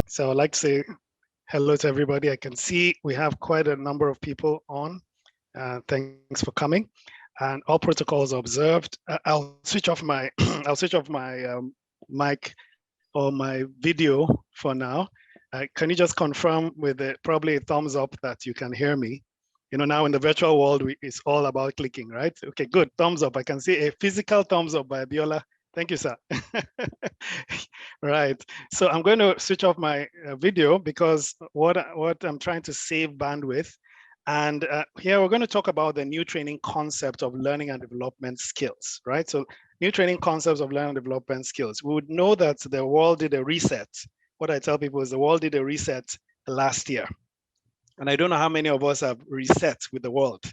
So I'd like to say hello to everybody. I can see we have quite a number of people on. Thanks for coming. And all protocols observed. I'll switch off my I'll switch off my mic or my video for now. Can you just confirm with probably a thumbs up that you can hear me? You know, now in the virtual world, it's all about clicking, right? Okay, good. Thumbs up. I can see a physical thumbs up by Biola. Thank you, sir. Right. So I'm going to switch off my video because what I'm trying to save bandwidth. And here we're going to talk about the new training concept of learning and development skills, right? So new training concepts of learning and development skills. We would know that the world did a reset. What I tell people is the world did a reset last year. And I don't know how many of us have reset with the world.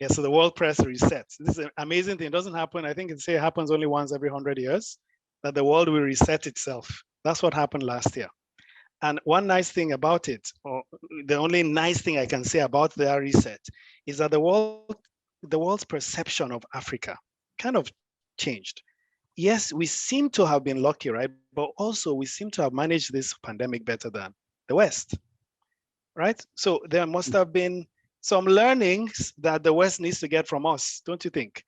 Yeah, so the world press resets. This is an amazing thing. It doesn't happen. I think it happens only once every 100 years, that the world will reset itself. That's what happened last year. And one nice thing about it, or the only nice thing I can say about their reset, is that the world's perception of Africa kind of changed. Yes, we seem to have been lucky, right? But also we seem to have managed this pandemic better than the West, right? So there must have been some learnings that the West needs to get from us, don't you think?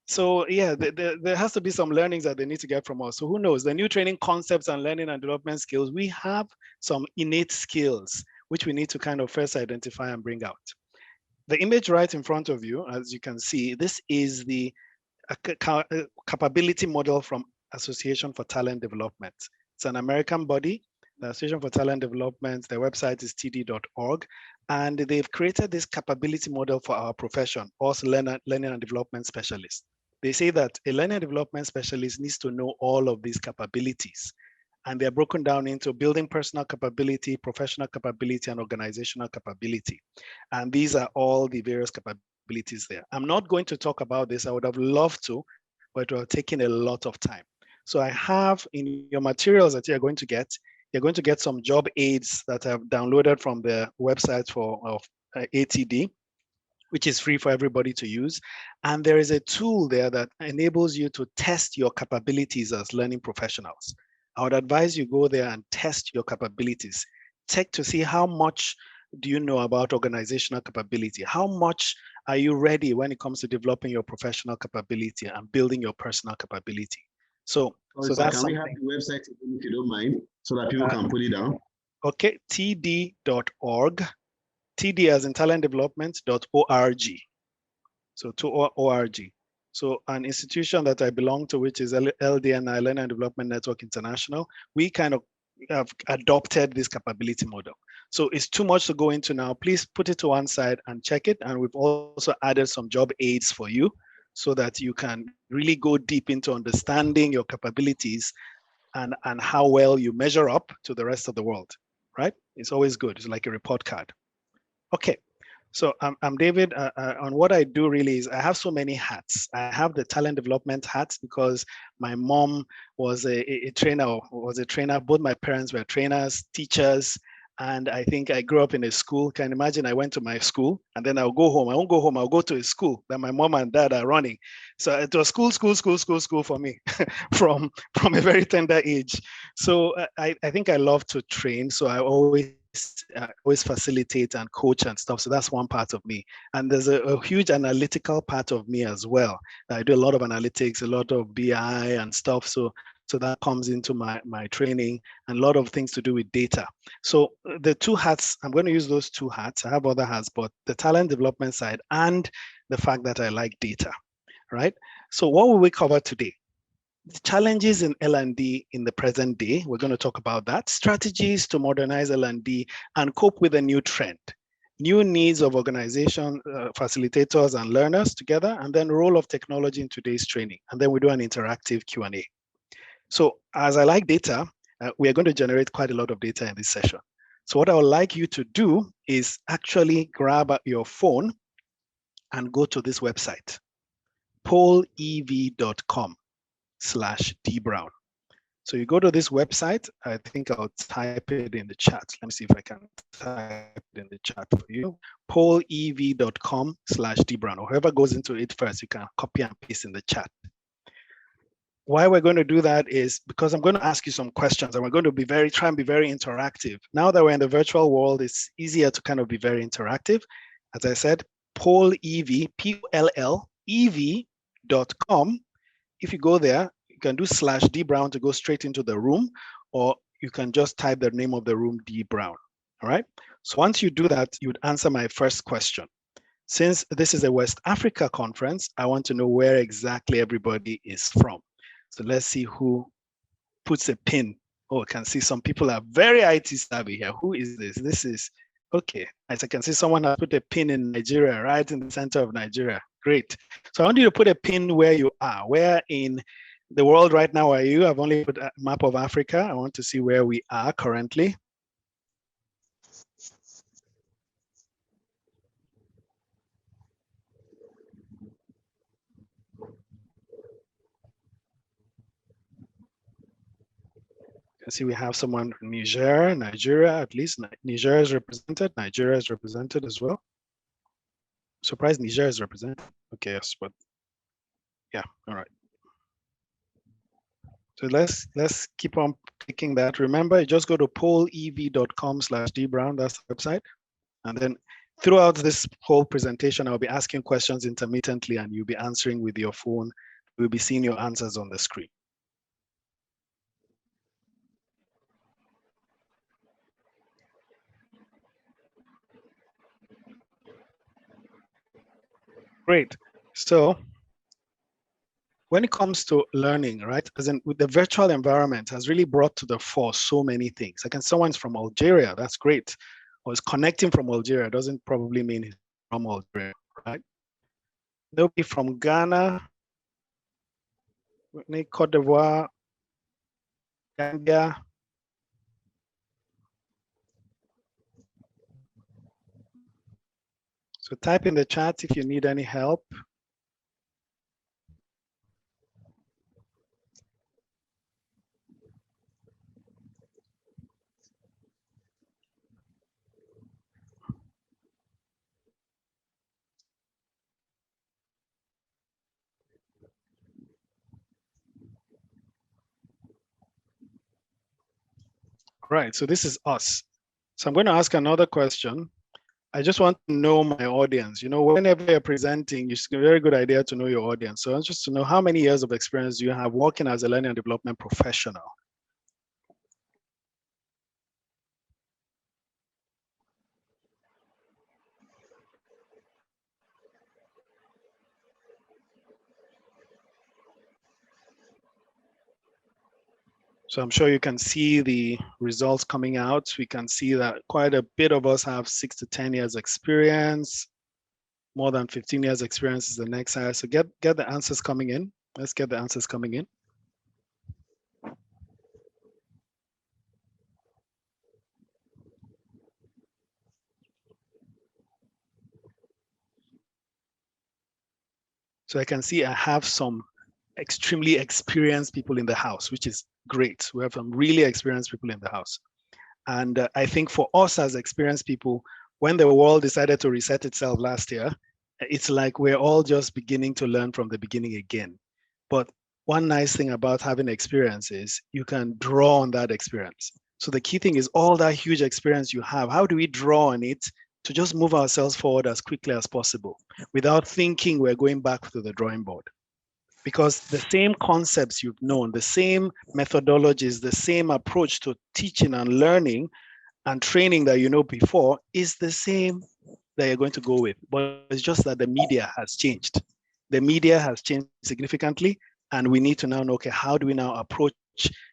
So yeah, there has to be some learnings that they need to get from us. So who knows? The new training concepts and learning and development skills, we have some innate skills which we need to kind of first identify and bring out. The image right in front of you, as you can see, this is the capability model from Association for Talent Development. It's an American body, the Association for Talent Development. Their website is td.org. And they've created this capability model for our profession, us learning and development specialists. They say that a learning and development specialist needs to know all of these capabilities. And they're broken down into building personal capability, professional capability, and organizational capability. And these are all the various capabilities there. I'm not going to talk about this. I would have loved to, but it would have taken a lot of time. So I have in your materials that you're going to get some job aids that I've downloaded from the website of ATD, which is free for everybody to use. And there is a tool there that enables you to test your capabilities as learning professionals. I would advise you go there and test your capabilities. Check to see how much do you know about organizational capability? How much are you ready when it comes to developing your professional capability and building your personal capability? So that's can we have the website if you don't mind, so that people can pull it down? Okay, td.org. TD as in talentdevelopment.org. So to org. So an institution that I belong to, which is LDNI, Learning and Development Network International, we kind of have adopted this capability model. So it's too much to go into now. Please put it to one side and check it. And we've also added some job aids for you so that you can really go deep into understanding your capabilities and how well you measure up to the rest of the world, right? It's always good. It's like a report card. Okay, so I'm David. On what I do really is I have so many hats. I have the talent development hats because my mom was a trainer. Both my parents were trainers, teachers, and I think I grew up in a school. Can you imagine? I went to my school and then I'll go home. I won't go home. I'll go to a school that my mom and dad are running. So it was school for me from a very tender age. So I think I love to train. So I always facilitate and coach and stuff. So that's one part of me. And there's a huge analytical part of me as well. I do a lot of analytics, a lot of BI and stuff. So that comes into my training, and a lot of things to do with data. So the two hats, I'm going to use those two hats. I have other hats, but the talent development side and the fact that I like data, right? So what will we cover today? The challenges in L&D in the present day. We're going to talk about that. Strategies to modernize L&D and cope with a new trend. New needs of organization, facilitators and learners together, and then role of technology in today's training. And then we do an interactive Q&A. So as I like data, we are going to generate quite a lot of data in this session. So what I would like you to do is actually grab your phone and go to this website, polev.com/dbrown. So you go to this website. I think I'll type it in the chat. Let me see if I can type it in the chat for you. polev.com/dbrown, or whoever goes into it first, you can copy and paste in the chat. why we're going to do that is because I'm going to ask you some questions and we're going to try and be very interactive. Now that we're in the virtual world, it's easier to kind of be very interactive. As I said, pollev, POLLEV.com. If you go there, you can do /D Brown to go straight into the room, or you can just type the name of the room, D Brown. All right. So once you do that, you would answer my first question. Since this is a West Africa conference, I want to know where exactly everybody is from. So let's see who puts a pin. Oh, I can see some people are very IT savvy here. Who is this? This is, okay. As I can see, someone has put a pin in Nigeria, right in the center of Nigeria. Great. So I want you to put a pin where you are. Where in the world right now are you? I've only put a map of Africa. I want to see where we are currently. I see we have someone from Nigeria, at least Niger is represented. Nigeria is represented as well. Surprised Niger is represented. Okay, yes, but yeah, all right. So let's keep on clicking that. Remember, you just go to pollev.com/dbrown, that's the website. And then throughout this whole presentation, I'll be asking questions intermittently and you'll be answering with your phone. We'll be seeing your answers on the screen. Great. So when it comes to learning, right, as in with the virtual environment has really brought to the fore so many things. Like, someone's from Algeria, that's great. Or is connecting from Algeria, doesn't probably mean he's from Algeria, right? Nobody from Ghana, Cote d'Ivoire, Gambia. So type in the chat if you need any help. Right, so this is us. So I'm going to ask another question. I just want to know my audience. You know, whenever you're presenting, it's a very good idea to know your audience. So just to know, how many years of experience do you have working as a learning and development professional? So I'm sure you can see the results coming out. We can see that quite a bit of us have 6 to 10 years experience. More than 15 years experience is the next highest. So get the answers coming in. Let's get the answers coming in. So I can see I have some extremely experienced people in the house, which is great. We have some really experienced people in the house. And I think for us as experienced people, when the world decided to reset itself last year, it's like we're all just beginning to learn from the beginning again. But one nice thing about having experience is you can draw on that experience. So the key thing is all that huge experience you have, how do we draw on it to just move ourselves forward as quickly as possible without thinking we're going back to the drawing board? Because the same concepts you've known, the same methodologies, the same approach to teaching and learning and training that you know before is the same that you're going to go with. But it's just that the media has changed. The media has changed significantly, and we need to now know, okay, how do we now approach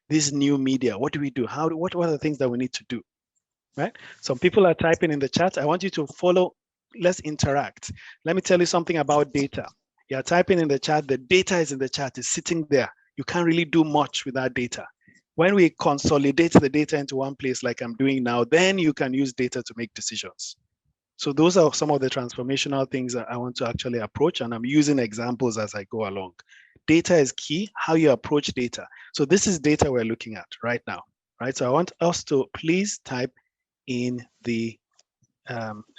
this new media? What do we do? What are the things that we need to do? Right? Some people are typing in the chat. I want you to follow. Let's interact. Let me tell you something about data. You're typing in the chat. The data is in the chat. It's sitting there. You can't really do much with that data. When we consolidate the data into one place like I'm doing now, then you can use data to make decisions. So those are some of the transformational things that I want to actually approach, and I'm using examples as I go along. Data is key, how you approach data. So this is data we're looking at right now, right? So I want us to please type in the,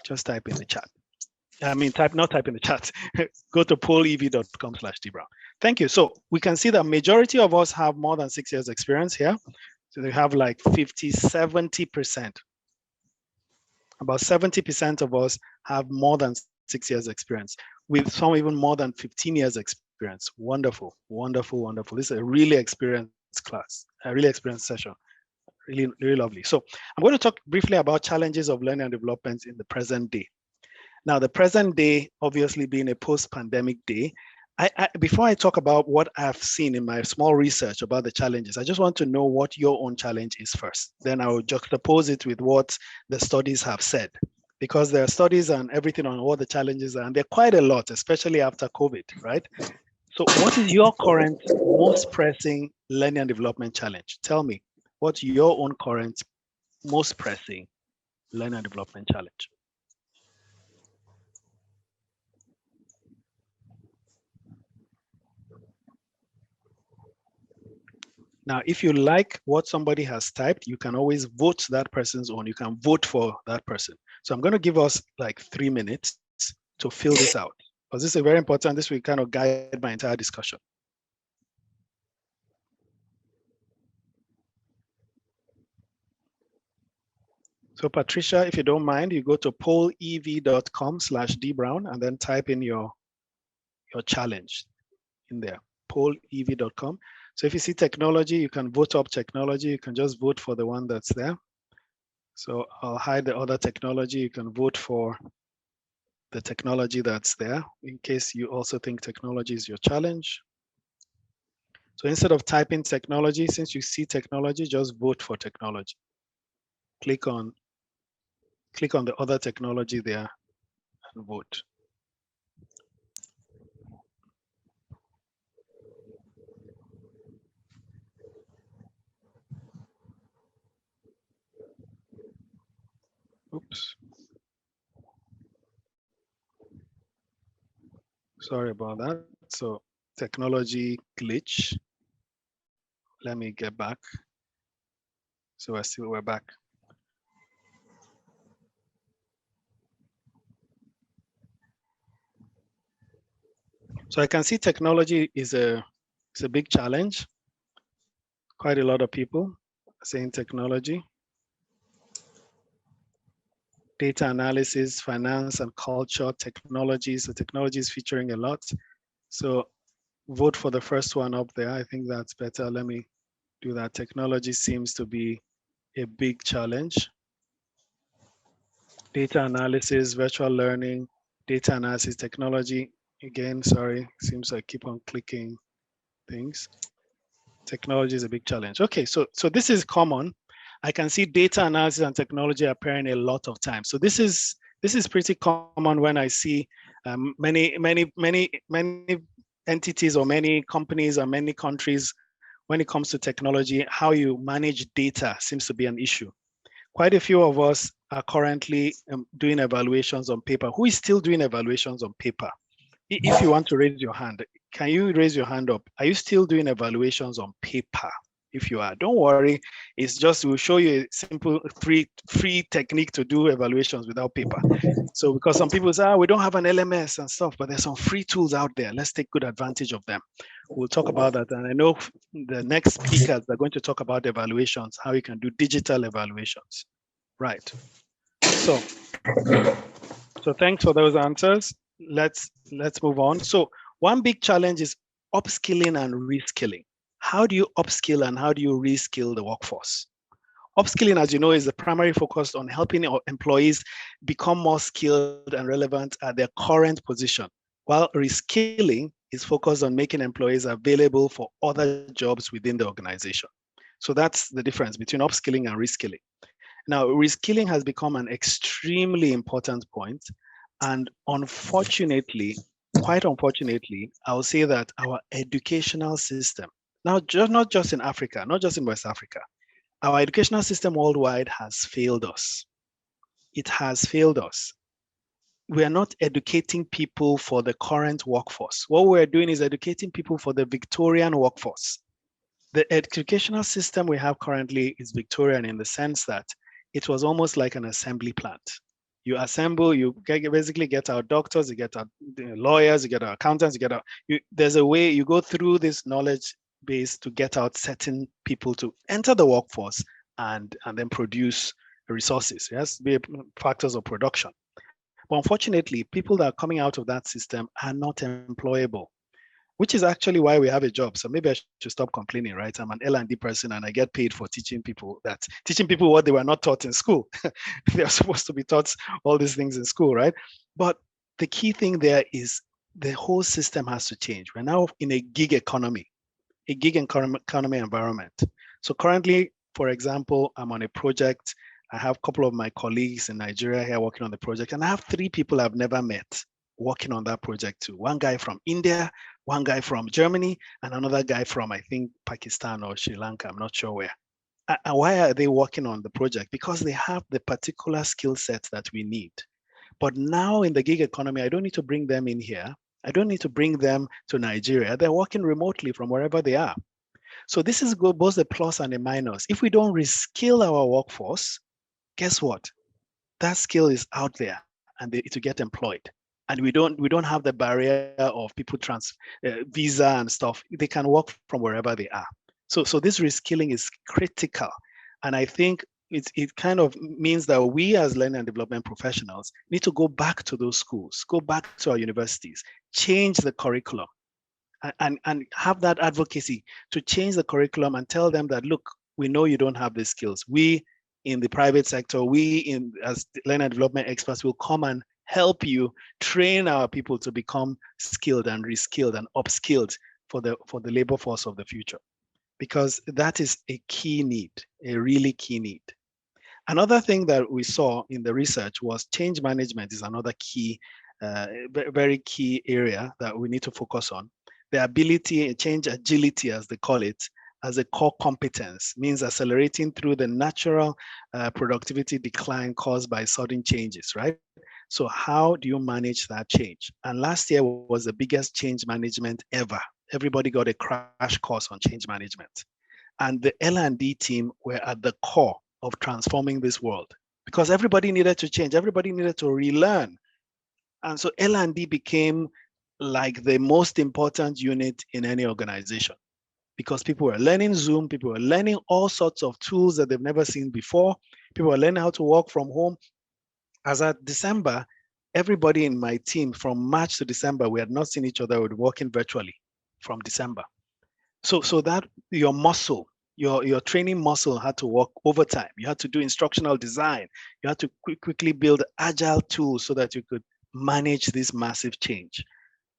just type in the chat. I mean, not type in the chat. Go to pollev.com/dbrown. Thank you. So we can see that majority of us have more than 6 years experience here. So they have like 50, 70%. About 70% of us have more than 6 years experience, with some even more than 15 years experience. Wonderful, wonderful, wonderful. This is a really experienced class, a really experienced session. Really, really lovely. So I'm going to talk briefly about challenges of learning and development in the present day. Now, the present day, obviously being a post-pandemic day, before I talk about what I've seen in my small research about the challenges, I just want to know what your own challenge is first. Then I will juxtapose it with what the studies have said, because there are studies and everything on what the challenges are, and they're quite a lot, especially after COVID, right? So what is your current most pressing learning and development challenge? Tell me, what's your own current most pressing learning and development challenge? Now, if you like what somebody has typed, you can always vote that person's own. You can vote for that person. So I'm going to give us like 3 minutes to fill this out, because this is very important. This will kind of guide my entire discussion. So Patricia, if you don't mind, you go to pollev.com/dbrown and then type in your challenge in there, pollev.com. So if you see technology, you can vote up technology. You can just vote for the one that's there. So I'll hide the other technology. You can vote for the technology that's there in case you also think technology is your challenge. So instead of typing technology, since you see technology, just vote for technology. Click on the other technology there and vote. Oops. Sorry about that. So technology glitch. Let me get back. So we're back. So I can see technology is a big challenge. Quite a lot of people saying technology. Data analysis, finance and culture, technology. So technology is featuring a lot. So vote for the first one up there. I think that's better. Let me do that. Technology seems to be a big challenge. Data analysis, virtual learning, data analysis, technology. Again, sorry, seems I keep on clicking things. Technology is a big challenge. Okay, so this is common. I can see data analysis and technology appearing a lot of times. So this is pretty common when I see many entities or many companies or many countries. When it comes to technology, how you manage data seems to be an issue. Quite a few of us are currently doing evaluations on paper. Who is still doing evaluations on paper? If you want to raise your hand, can you raise your hand up? Are you still doing evaluations on paper? If you are, don't worry. It's just, we'll show you a simple free technique to do evaluations without paper. So because some people say, we don't have an LMS and stuff, but there's some free tools out there. Let's take good advantage of them. We'll talk about that. And I know the next speakers are going to talk about evaluations, how you can do digital evaluations. Right. So thanks for those answers. Let's move on. So one big challenge is upskilling and reskilling. How do you upskill and how do you reskill the workforce? Upskilling, as you know, is the primary focus on helping employees become more skilled and relevant at their current position, while reskilling is focused on making employees available for other jobs within the organization. So that's the difference between upskilling and reskilling. Now, reskilling has become an extremely important point, and unfortunately, quite unfortunately, I'll say that our educational system, now not just in Africa, not just in West Africa, our educational system worldwide has failed us. It has failed us. We are not educating people for the current workforce. What we're doing is educating people for the Victorian workforce. The educational system we have currently is Victorian in the sense that it was almost like an assembly plant. You assemble, basically get our doctors, you get our lawyers, you get our accountants, you get our, there's a way you go through this knowledge base to get out certain people to enter the workforce and then produce resources. Yes, be factors of production. But unfortunately, people that are coming out of that system are not employable, which is actually why we have a job. So maybe I should stop complaining, right? I'm an L&D person and I get paid for teaching people what they were not taught in school. They're supposed to be taught all these things in school, right? But the key thing there is the whole system has to change. We're now in a gig economy environment. So currently, for example, I'm on a project. I have a couple of my colleagues in Nigeria here working on the project, and I have 3 people I've never met working on that project too. One guy from India, one guy from Germany, and another guy from, I think, Pakistan or Sri Lanka. I'm not sure where. And why are they working on the project? Because they have the particular skill sets that we need. But now in the gig economy, I don't need to bring them in here. I don't need to bring them to Nigeria. They're working remotely from wherever they are. So this is both a plus and a minus. If we don't reskill our workforce, guess what? That skill is out there and to get employed. And we don't have the barrier of people visa and stuff. They can work from wherever they are. So this reskilling is critical. And I think it kind of means that we as learning and development professionals need to go back to those schools, go back to our universities, change the curriculum, and have that advocacy to change the curriculum and tell them that, look, we know you don't have the skills. We in the private sector, as learner development experts will come and help you train our people to become skilled and reskilled and upskilled for the labor force of the future, because that is a key need, a really key need. Another thing that we saw in the research was change management is another key, very key area that we need to focus on. The ability, change agility, as they call it, as a core competence, means accelerating through the natural productivity decline caused by sudden changes, right? So how do you manage that change? And last year was the biggest change management ever. Everybody got a crash course on change management. And the L&D team were at the core of transforming this world because everybody needed to change. Everybody needed to relearn. And so L&D became like the most important unit in any organization because people were learning Zoom, people were learning all sorts of tools that they've never seen before. People were learning how to work from home. As at December, everybody in my team from March to December, we had not seen each other, we were working virtually from December. So that your muscle, your training muscle had to work overtime. You had to do instructional design. You had to quickly build agile tools so that you could manage this massive change.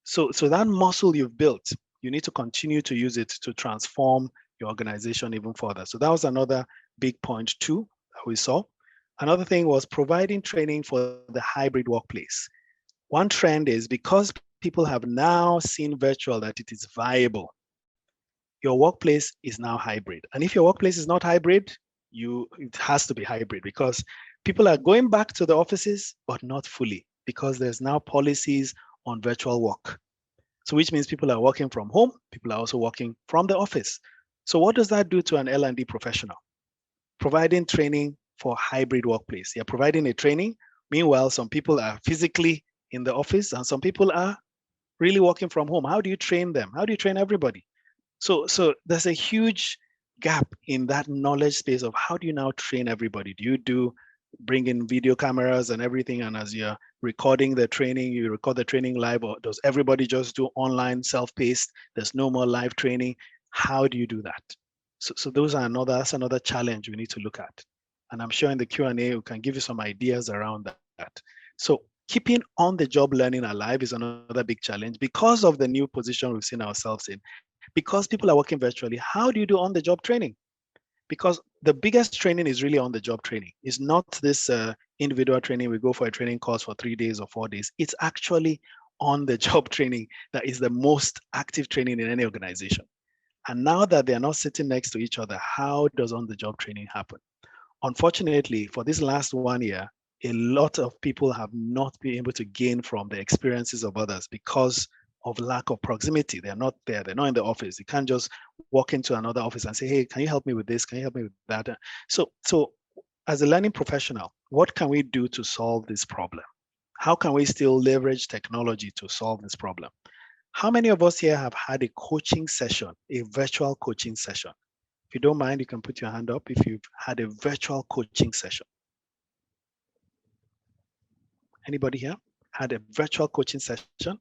So that muscle you've built, you need to continue to use it to transform your organization even further. So that was another big point too that we saw. Another thing was providing training for the hybrid workplace. One trend is because people have now seen virtual that it is viable. Your workplace is now hybrid. And if your workplace is not hybrid, it has to be hybrid because people are going back to the offices, but not fully because there's now policies on virtual work. So which means people are working from home, people are also working from the office. So what does that do to an L&D professional? Providing training for hybrid workplace. You're providing a training. Meanwhile, some people are physically in the office and some people are really working from home. How do you train them? How do you train everybody? So there's a huge gap in that knowledge space of how do you now train everybody? Do you bring in video cameras and everything, and as you're recording the training, you record the training live, or does everybody just do online self-paced? There's no more live training. How do you do that? So that's another challenge we need to look at. And I'm sure in the Q&A, we can give you some ideas around that. So keeping on-the-job learning alive is another big challenge because of the new position we've seen ourselves in. Because people are working virtually, how do you do on-the-job training? Because the biggest training is really on-the-job training. It's not this individual training. We go for a training course for 3 days or 4 days. It's actually on-the-job training that is the most active training in any organization. And now that they're not sitting next to each other, how does on-the-job training happen? Unfortunately, for this last 1 year, a lot of people have not been able to gain from the experiences of others because of lack of proximity. They're not there. They're not in the office. You can't just walk into another office and say, hey, can you help me with this? Can you help me with that? So as a learning professional, what can we do to solve this problem? How can we still leverage technology to solve this problem? How many of us here have had a coaching session, a virtual coaching session? If you don't mind, you can put your hand up if you've had a virtual coaching session. Anybody here had a virtual coaching session?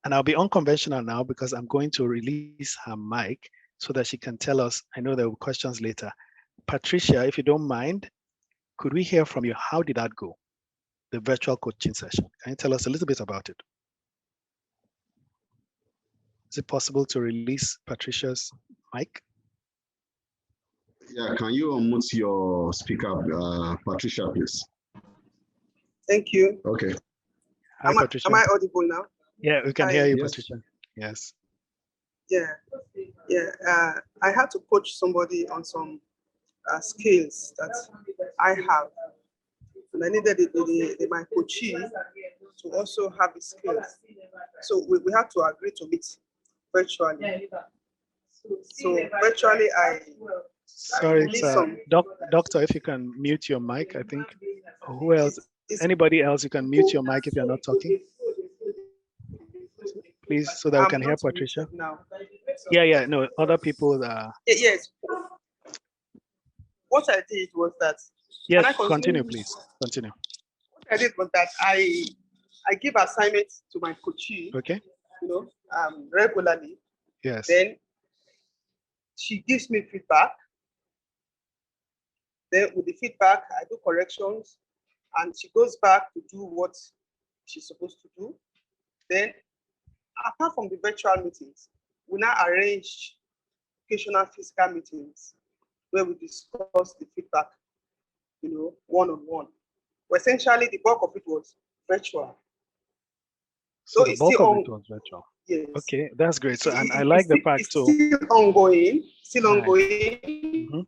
And I'll be unconventional now because I'm going to release her mic so that she can tell us. I know there will be questions later. Patricia, if you don't mind, could we hear from you? How did that go? The virtual coaching session. Can you tell us a little bit about it? Is it possible to release Patricia's mic? Yeah, can you unmute your speaker, Patricia, please? Thank you. Okay. Hi, Patricia. Am I audible now? Yeah, we can Hi. hear you, Yes. Patricia. Yes. Yeah. I had to coach somebody on some skills that I have, and I needed my coachee to also have the skills. So we had to agree to meet virtually. So virtually, Sorry, need some. Doctor, if you can mute your mic, I think. Who else? Anybody else, you can mute your mic if you're not talking. Please, so that we can hear Patricia. Now. Yeah, no, other people. Yes. What I did was that. Yes, continue, please. Continue. What I did was that I give assignments to my coachee. Okay. Regularly. Yes. Then she gives me feedback. Then with the feedback, I do corrections, and she goes back to do what she's supposed to do. Then, apart from the virtual meetings, we now arrange occasional physical meetings where we discuss the feedback, one-on-one. But essentially, the bulk of it was virtual. So the bulk of it was virtual. Yes. Okay, that's great. So, and I like the fact. So still ongoing. Mm-hmm.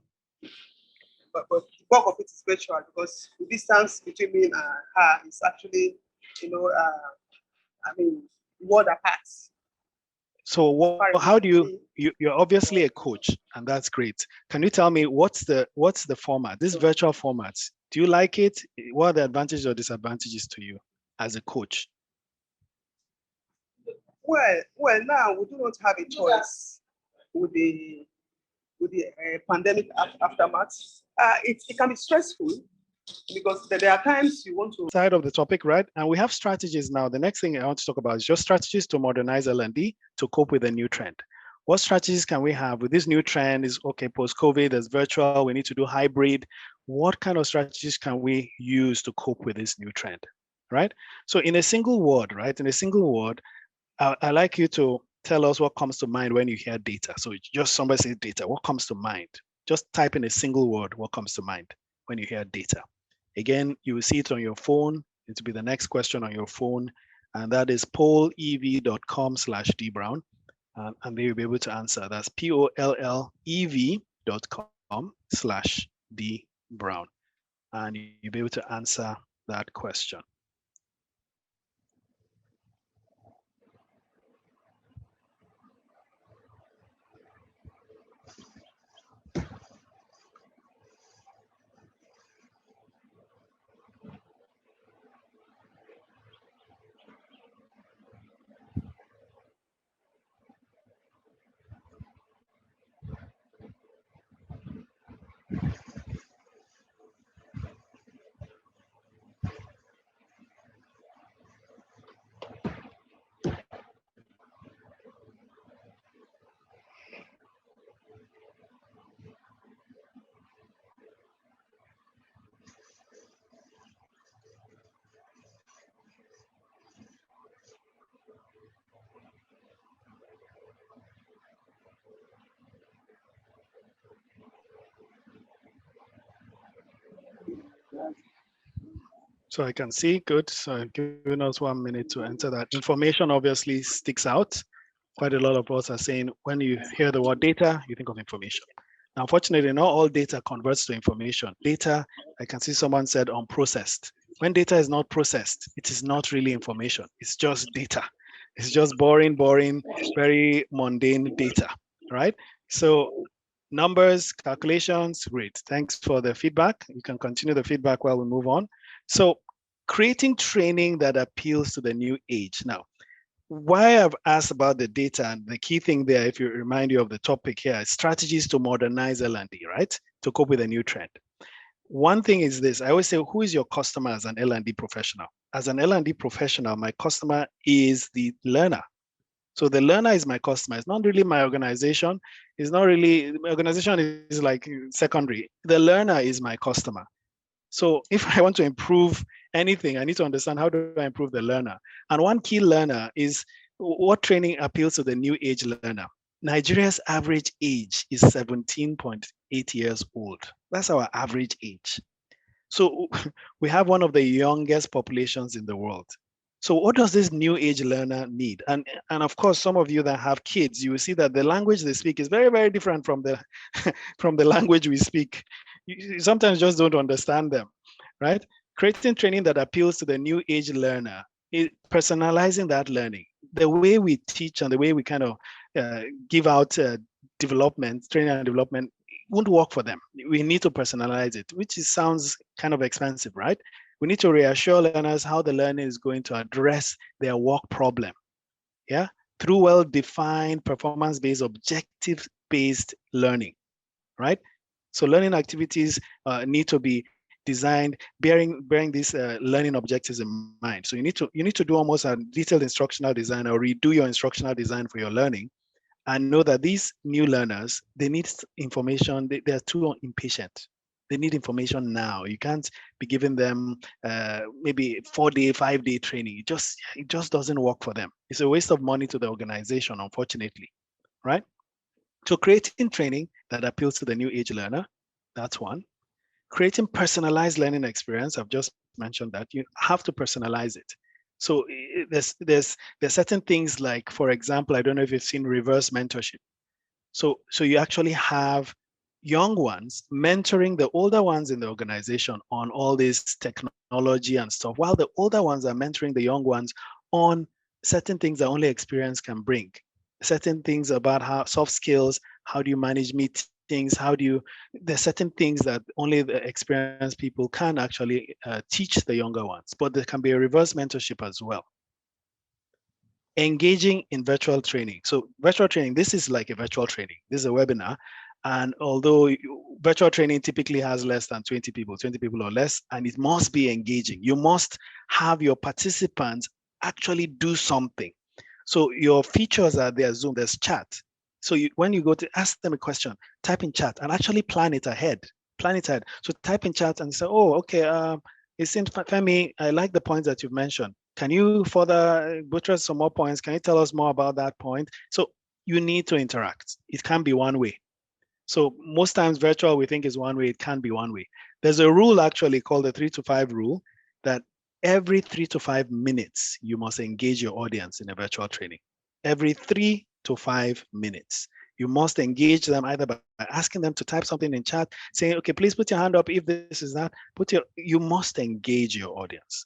But the bulk of it is virtual because the distance between me and her is actually, word apart. So how do you're obviously a coach, and that's great. Can you tell me what's the format, this virtual format? Do you like it? What are the advantages or disadvantages to you as a coach? Well, now we do not have a choice with the pandemic aftermath. It can be stressful because there are times you want to side of the topic, right? And we have strategies now. The next thing I want to talk about is just strategies to modernize L&D to cope with the new trend. What strategies can we have with this new trend? Is okay, post-COVID, there's virtual, we need to do hybrid. What kind of strategies can we use to cope with this new trend, right? So in a single word, right? In a single word, I like you to tell us what comes to mind when you hear data. So just somebody says data, what comes to mind? Just type in a single word, what comes to mind when you hear data. Again, you will see it on your phone. It will be the next question on your phone. And that is pollev.com/dbrown. And they will be able to answer. That's pollev.com/dbrown. And you'll be able to answer that question. So I can see, good. So giving us 1 minute to enter that. Information obviously sticks out. Quite a lot of us are saying, when you hear the word data, you think of information. Now, unfortunately, not all data converts to information. Data, I can see someone said unprocessed. When data is not processed, it is not really information. It's just data. It's just boring, very mundane data, right? So Numbers, calculations, great. Thanks for the feedback. You can continue the feedback while we move on. So creating training that appeals to the new age. Now, why I've asked about the data, and the key thing there, if you remind you of the topic here, is strategies to modernize L&D, right? To cope with a new trend. One thing is this, I always say, who is your customer as an L&D professional? As an L&D professional, my customer is the learner. So the learner is my customer. It's not really my organization. It's not really, my organization is like secondary. The learner is my customer. So if I want to improve anything, I need to understand how do I improve the learner. And one key learner is what training appeals to the new age learner. Nigeria's average age is 17.8 years old. That's our average age. So we have one of the youngest populations in the world. So what does this new age learner need? And of course, some of you that have kids, you will see that the language they speak is very, very different from the from the language we speak. You sometimes just don't understand them, right? Creating training that appeals to the new age learner, personalizing that learning. The way we teach and the way we kind of give out development, training and development won't work for them. We need to personalize it, which sounds kind of expensive, right? We need to reassure learners how the learning is going to address their work problem, yeah, through well-defined, performance-based, objective-based learning, right? So learning activities need to be designed bearing these learning objectives in mind. So you need to do almost a detailed instructional design or redo your instructional design for your learning, and know that these new learners, they need information. They're too impatient. They need information now. You can't be giving them maybe 4-day, 5-day training. It just doesn't work for them. It's a waste of money to the organization, unfortunately, right? So creating training that appeals to the new age learner, that's one. Creating personalized learning experience, I've just mentioned that. You have to personalize it. So there's certain things like, for example, I don't know if you've seen reverse mentorship. So you actually have young ones mentoring the older ones in the organization on all this technology and stuff, while the older ones are mentoring the young ones on certain things that only experience can bring. Certain things about how soft skills, how do you manage meetings, there's certain things that only the experienced people can actually teach the younger ones, but there can be a reverse mentorship as well. Engaging in virtual training. So virtual training, this is like a virtual training. This is a webinar. And although virtual training typically has less than 20 people or less, and it must be engaging. You must have your participants actually do something. So your features are there, Zoom, there's chat. So when you go to ask them a question, type in chat and actually plan it ahead. So type in chat and say, oh, okay, it seems, Femi, I like the points that you've mentioned. Can you further buttress some more points? Can you tell us more about that point? So you need to interact. It can't be one way. So most times virtual we think is one way, it can't be one way. There's a rule actually called the 3 to 5 rule that every 3 to 5 minutes, you must engage your audience in a virtual training. Every 3 to 5 minutes. You must engage them either by asking them to type something in chat, saying, okay, please put your hand up if this is that. You must engage your audience.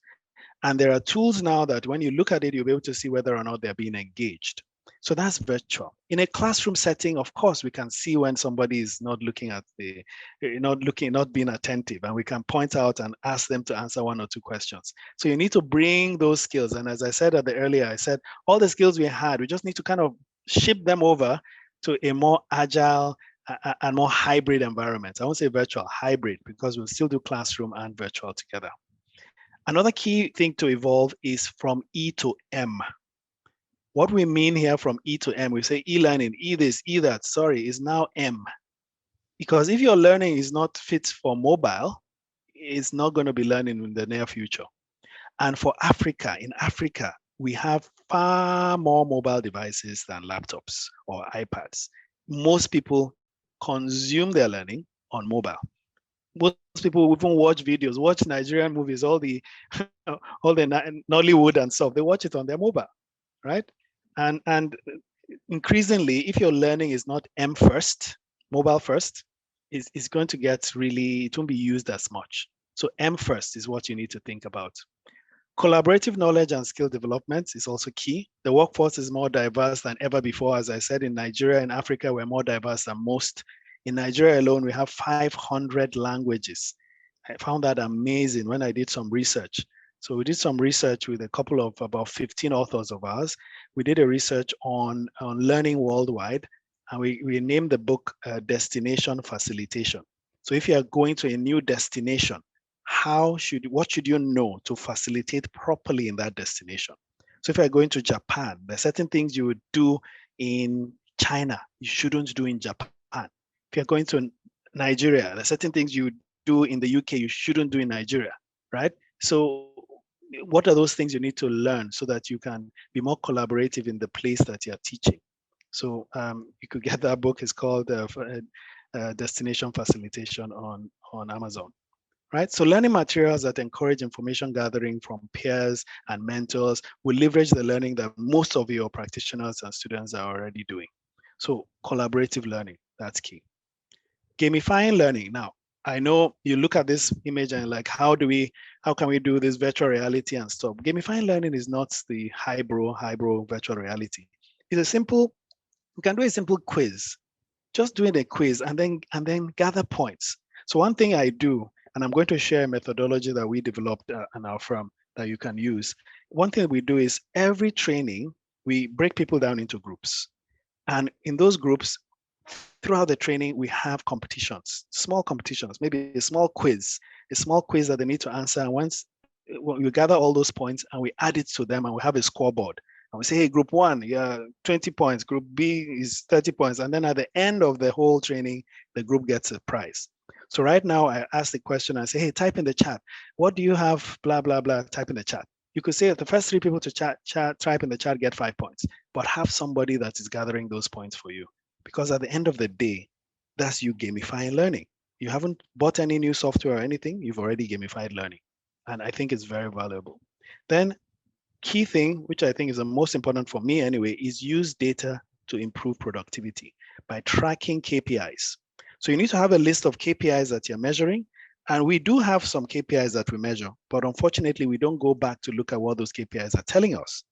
And there are tools now that when you look at it, you'll be able to see whether or not they're being engaged. So that's virtual. In a classroom setting, of course, we can see when somebody is not looking at not being attentive, and we can point out and ask them to answer 1 or 2 questions. So you need to bring those skills. And as I said earlier, I said all the skills we had, we just need to kind of ship them over to a more agile and more hybrid environment. I won't say virtual, hybrid, because we'll still do classroom and virtual together. Another key thing to evolve is from E to M. What we mean here from E to M, we say e-learning, E this, E that, is now M. Because if your learning is not fit for mobile, it's not going to be learning in the near future. And for Africa, in Africa, we have far more mobile devices than laptops or iPads. Most people consume their learning on mobile. Most people even watch videos, watch Nigerian movies, all the Nollywood and stuff. They watch it on their mobile, right? And increasingly, if your learning is not M first, mobile first, it's going to get really, it won't be used as much. So M first is what you need to think about. Collaborative knowledge and skill development is also key. The workforce is more diverse than ever before. As I said, in Nigeria and Africa, we're more diverse than most In Nigeria alone, we have 500 languages. I found that amazing when I did some research. So we did some research with a couple of about 15 authors of ours. We did a research on learning worldwide, and we named the book Destination Facilitation. So if you are going to a new destination, what should you know to facilitate properly in that destination? So if you're going to Japan, there are certain things you would do in China, you shouldn't do in Japan. If you're going to Nigeria, there are certain things you do in the UK you shouldn't do in Nigeria, right? So what are those things you need to learn so that you can be more collaborative in the place that you're teaching? So you could get that book. It's called Destination Facilitation on Amazon. Right? So learning materials that encourage information gathering from peers and mentors will leverage the learning that most of your practitioners and students are already doing. So collaborative learning, that's key. Gamifying learning. Now, I know you look at this image and like, how can we do this virtual reality and stuff? Gamifying learning is not the highbrow virtual reality. It's we can do a simple quiz. Just doing a quiz and then gather points. So one thing I do, and I'm going to share a methodology that we developed in our firm that you can use. One thing we do is every training, we break people down into groups. And in those groups, throughout the training, we have competitions, small competitions, maybe a small quiz that they need to answer. And once we gather all those points and we add it to them and we have a scoreboard. And we say, hey, group one, yeah, 20 points, group B is 30 points. And then at the end of the whole training, the group gets a prize. So right now I ask the question, I say, hey, type in the chat. What do you have, blah, blah, blah, type in the chat. You could say that the first 3 people to type in the chat get 5 points, but have somebody that is gathering those points for you. Because at the end of the day, that's you gamifying learning. You haven't bought any new software or anything, you've already gamified learning. And I think it's very valuable. Then key thing, which I think is the most important for me anyway, is use data to improve productivity by tracking KPIs. So you need to have a list of KPIs that you're measuring. And we do have some KPIs that we measure, but unfortunately, we don't go back to look at what those KPIs are telling us.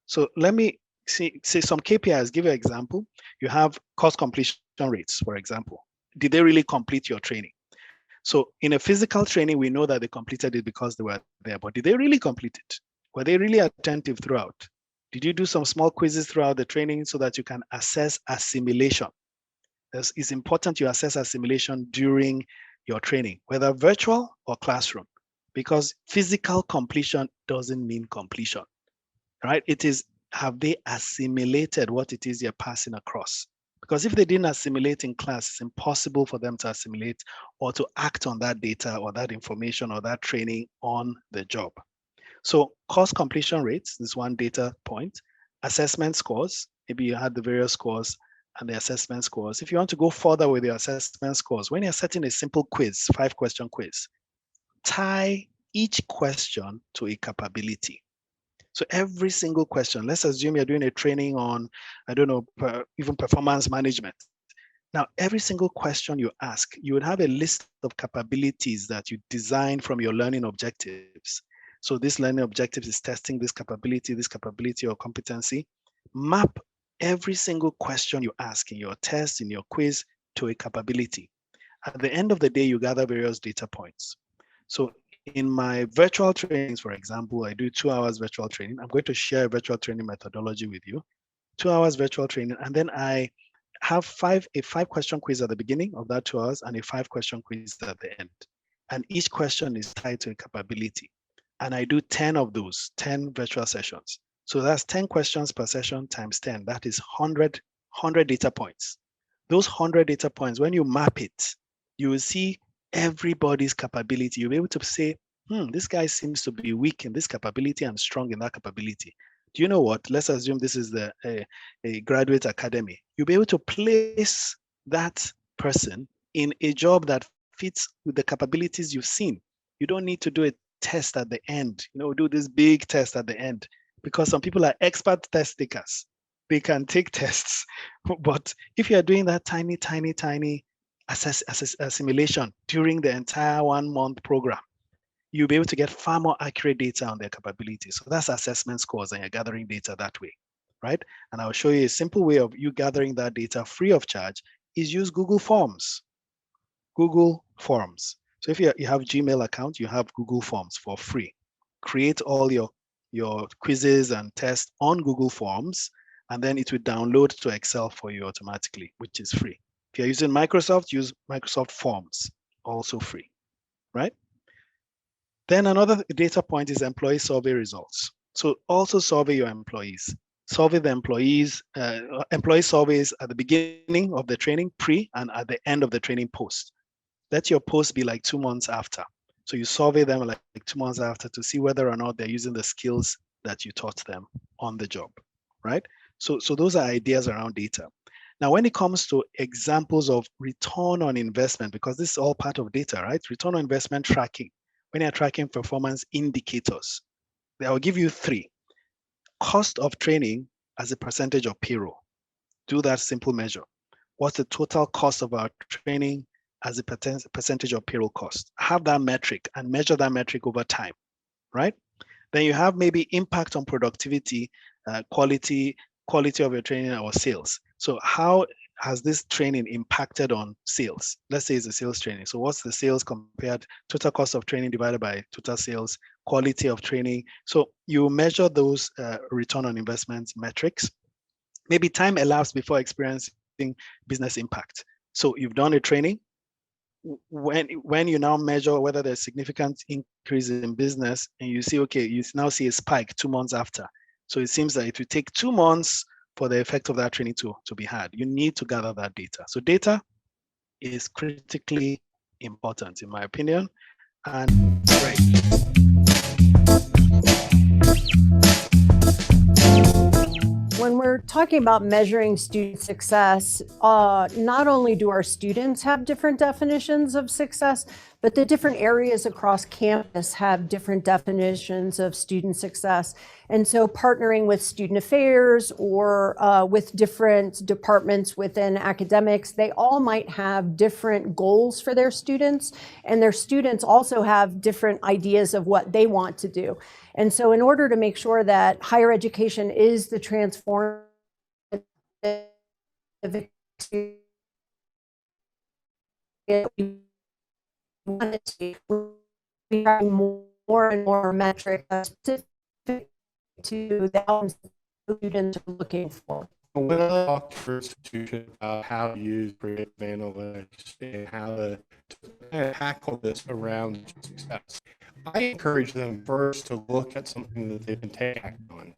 So let me say some KPIs, give you an example. You have course completion rates, for example. Did they really complete your training? So in a physical training, we know that they completed it because they were there, but did they really complete it? Were they really attentive throughout? Did you do some small quizzes throughout the training so that you can assess assimilation? It's important you assess assimilation during your training, whether virtual or classroom, because physical completion doesn't mean completion, right? It is, have they assimilated what it is you're passing across? Because if they didn't assimilate in class, it's impossible for them to assimilate or to act on that data or that information or that training on the job. So course completion rates is one data point. Assessment scores, maybe you had the various scores and the assessment scores. If you want to go further with your assessment scores, when you're setting a simple quiz, 5-question quiz, tie each question to a capability. So every single question, let's assume you're doing a training on, I don't know, even performance management. Now, every single question you ask, you would have a list of capabilities that you design from your learning objectives. So this learning objectives is testing this capability or competency. Map every single question you ask in your test, in your quiz, to a capability. At the end of the day, you gather various data points. So in my virtual trainings, for example, I do 2 hours virtual training. I'm going to share a virtual training methodology with you. 2 hours virtual training, and then I have a 5-question quiz at the beginning of that 2 hours and a 5-question quiz at the end. And each question is tied to a capability. And I do 10 of those, 10 virtual sessions. So that's 10 questions per session times 10. That is 100 data points. Those 100 data points, when you map it, you will see everybody's capability. You'll be able to say, this guy seems to be weak in this capability and strong in that capability. Do you know what? Let's assume this is a graduate academy. You'll be able to place that person in a job that fits with the capabilities you've seen. You don't need to do a test at the end, do this big test at the end, because some people are expert test takers. They can take tests. But if you're doing that tiny assimilation during the entire 1-month program, you'll be able to get far more accurate data on their capabilities. So that's assessment scores, and you're gathering data that way, right? And I'll show you a simple way of you gathering that data free of charge is use Google Forms. Google Forms. So if you have Gmail account, you have Google Forms for free. Create all your quizzes and tests on Google Forms, and then it will download to Excel for you automatically, which is free. If you're using Microsoft, use Microsoft Forms, also free, right? Then another data point is employee survey results. So also survey your employees. Survey the employees, employee surveys at the beginning of the training, pre, and at the end of the training post. Let your post be like 2 months after. So you survey them like 2 months after to see whether or not they're using the skills that you taught them on the job, right? So those are ideas around data. Now, when it comes to examples of return on investment, because this is all part of data, right? Return on investment tracking. When you're tracking performance indicators, I'll give you 3. Cost of training as a percentage of payroll. Do that simple measure. What's the total cost of our training as a percentage of payroll cost? Have that metric and measure that metric over time, right? Then you have maybe impact on productivity, quality of your training or sales. So how has this training impacted on sales? Let's say it's a sales training. So what's the sales compared, total cost of training divided by total sales, quality of training. So you measure those return on investment metrics. Maybe time elapsed before experiencing business impact. So you've done a training. When you now measure whether there's significant increase in business and you see, okay, you now see a spike 2 months after. So it seems that it will take 2 months for the effect of that training to be had. You need to gather that data. So data is critically important, in my opinion. And right. When we're talking about measuring student success, not only do our students have different definitions of success, but the different areas across campus have different definitions of student success. And so partnering with student affairs or with different departments within academics, they all might have different goals for their students, and their students also have different ideas of what they want to do. And so in order to make sure that higher education is the transformative experience we want it to be, we have more and more metrics specific to the outcomes students are looking for. When I talk to institutions about how to use predictive analytics and how to tackle this around success, I encourage them first to look at something that they can take action on.